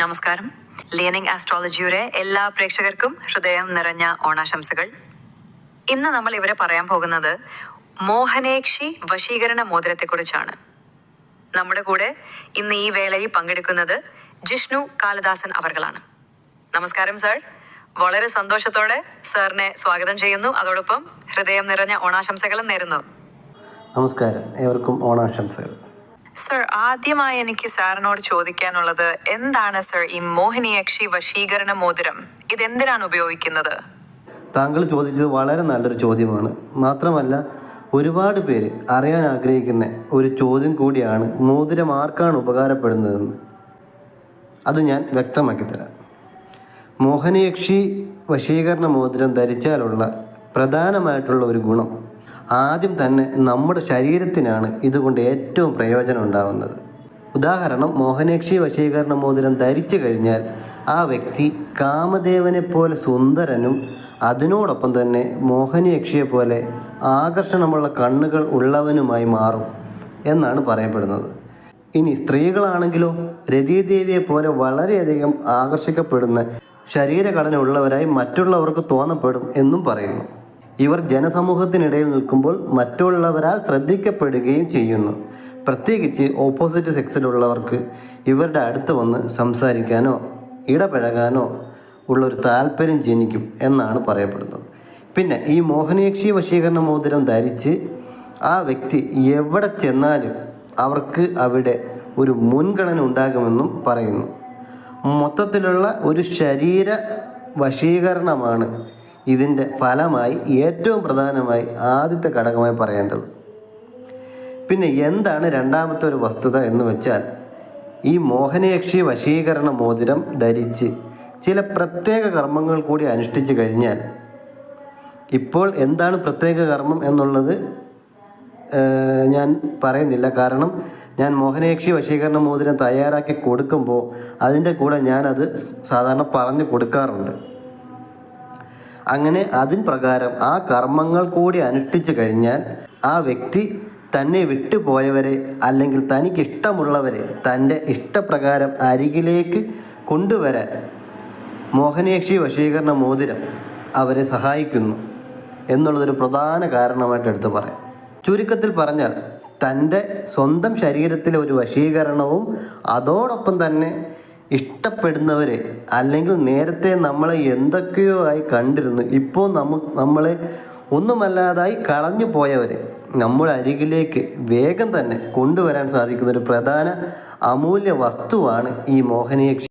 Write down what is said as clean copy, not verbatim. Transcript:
നമസ്കാരം. ലേണിംഗ് ആസ്ട്രോളജിയുടെ എല്ലാ പ്രേക്ഷകർക്കും ഹൃദയം നിറഞ്ഞ ഓണാശംസകൾ. ഇന്ന് നമ്മൾ ഇവരെ പറയാൻ പോകുന്നത് മോഹനേക്ഷി വശീകരണ മോതിരത്തെക്കുറിച്ചാണ്. നമ്മുടെ കൂടെ ഇന്ന് ഈ വേളയിൽ പങ്കെടുക്കുന്നത് ജിഷ്ണു കാളിദാസൻ അവർകളാണ്. നമസ്കാരം സർ. വളരെ സന്തോഷത്തോടെ സാറിനെ സ്വാഗതം ചെയ്യുന്നു. അതോടൊപ്പം ഹൃദയം നിറഞ്ഞ ഓണാശംസകളും നേരുന്നു. നമസ്കാരം, ഏവർക്കും ഓണാശംസകൾ. സർ, ആദ്യമായി എനിക്ക് സാറിനോട് ചോദിക്കാനുള്ളത്, എന്താണ് സർ ഈ മോഹിനിയാക്ഷി വശീകരണ മോതിരം? ഇതെന്തിനാണ് ഉപയോഗിക്കുന്നത്? താങ്കൾ ചോദിച്ചത് വളരെ നല്ലൊരു ചോദ്യമാണ്. മാത്രമല്ല, ഒരുപാട് പേര് അറിയാൻ ആഗ്രഹിക്കുന്ന ഒരു ചോദ്യം കൂടിയാണ് മോതിരം ആർക്കാണ് ഉപകാരപ്പെടുന്നതെന്ന്. അത് ഞാൻ വ്യക്തമാക്കി തരാം. മോഹിനിയാക്ഷി വശീകരണ മോതിരം ധരിച്ചാലുള്ള പ്രധാനമായിട്ടുള്ള ഒരു ഗുണം, ആദ്യം തന്നെ നമ്മുടെ ശരീരത്തിനാണ് ഇതുകൊണ്ട് ഏറ്റവും പ്രയോജനം ഉണ്ടാകുന്നത്. ഉദാഹരണം, മോഹിനിയാക്ഷി വശീകരണ മോതിരം ധരിച്ചു കഴിഞ്ഞാൽ ആ വ്യക്തി കാമദേവനെ പോലെ സുന്ദരനും അതിനോടൊപ്പം തന്നെ മോഹിനിയാക്ഷിയെ പോലെ ആകർഷണമുള്ള കണ്ണുകൾ ഉള്ളവനുമായി മാറും എന്നാണ് പറയപ്പെടുന്നത്. ഇനി സ്ത്രീകളാണെങ്കിലോ രതിദേവിയെ പോലെ വളരെയധികം ആകർഷിക്കപ്പെടുന്ന ശരീരഘടന ഉള്ളവരായി മറ്റുള്ളവർക്ക് തോന്നപ്പെടും എന്നും പറയുന്നു. ഇവർ ജനസമൂഹത്തിനിടയിൽ നിൽക്കുമ്പോൾ മറ്റുള്ളവരാൽ ശ്രദ്ധിക്കപ്പെടുകയും ചെയ്യുന്നു. പ്രത്യേകിച്ച് ഓപ്പോസിറ്റ് സെക്സിലുള്ളവർക്ക് ഇവരുടെ അടുത്ത് വന്ന് സംസാരിക്കാനോ ഇടപഴകാനോ ഉള്ളൊരു താല്പര്യം ജനിക്കും എന്നാണ് പറയപ്പെടുന്നത്. പിന്നെ ഈ മോഹിനിയാക്ഷി വശീകരണ മോതിരം ധരിച്ച് ആ വ്യക്തി എവിടെ ചെന്നാലും അവർക്ക് അവിടെ ഒരു മുൻഗണന ഉണ്ടാകുമെന്നും പറയുന്നു. മൊത്തത്തിലുള്ള ഒരു ശരീര വശീകരണമാണ് ഇതിൻ്റെ ഫലമായി ഏറ്റവും പ്രധാനമായി ആദ്യത്തെ ഘടകമായി പറയേണ്ടത്. പിന്നെ എന്താണ് രണ്ടാമത്തെ ഒരു വസ്തുത എന്ന് വെച്ചാൽ, ഈ മോഹിനിയാക്ഷി വശീകരണ മോതിരം ധരിച്ച് ചില പ്രത്യേക കർമ്മങ്ങൾ കൂടി അനുഷ്ഠിച്ചു കഴിഞ്ഞാൽ, ഇപ്പോൾ എന്താണ് പ്രത്യേക കർമ്മം എന്നുള്ളത് ഞാൻ പറയുന്നില്ല. കാരണം ഞാൻ മോഹിനിയാക്ഷി വശീകരണ മോതിരം തയ്യാറാക്കി കൊടുക്കുമ്പോൾ അതിൻ്റെ കൂടെ ഞാനത് സാധാരണ പറഞ്ഞു കൊടുക്കാറുണ്ട്. അങ്ങനെ അതിൻ പ്രകാരം ആ കർമ്മങ്ങൾ കൂടി അനുഷ്ഠിച്ചു കഴിഞ്ഞാൽ ആ വ്യക്തി തന്നെ വിട്ടുപോയവരെ അല്ലെങ്കിൽ തനിക്കിഷ്ടമുള്ളവരെ തൻ്റെ ഇഷ്ടപ്രകാരം അരികിലേക്ക് കൊണ്ടുവരാൻ മോഹിനിയാക്ഷി വശീകരണ മോതിരം അവരെ സഹായിക്കുന്നു എന്നുള്ളതൊരു പ്രധാന കാരണമായിട്ട് എടുത്തു പറയാം. ചുരുക്കത്തിൽ പറഞ്ഞാൽ, തൻ്റെ സ്വന്തം ശരീരത്തിലെ ഒരു വശീകരണവും അതോടൊപ്പം തന്നെ ഇഷ്ടപ്പെടുന്നവരെ അല്ലെങ്കിൽ നേരത്തെ നമ്മളെ എന്തൊക്കെയോ ആയി കണ്ടിരുന്നു ഇപ്പോൾ നമ്മളെ ഒന്നുമല്ലാതായി കളഞ്ഞു പോയവരെ നമ്മുടെ അരികിലേക്ക് വേഗം തന്നെ കൊണ്ടുവരാൻ സാധിക്കുന്ന ഒരു പ്രധാന അമൂല്യ വസ്തുവാണ് ഈ മോഹിനിയാക്ഷി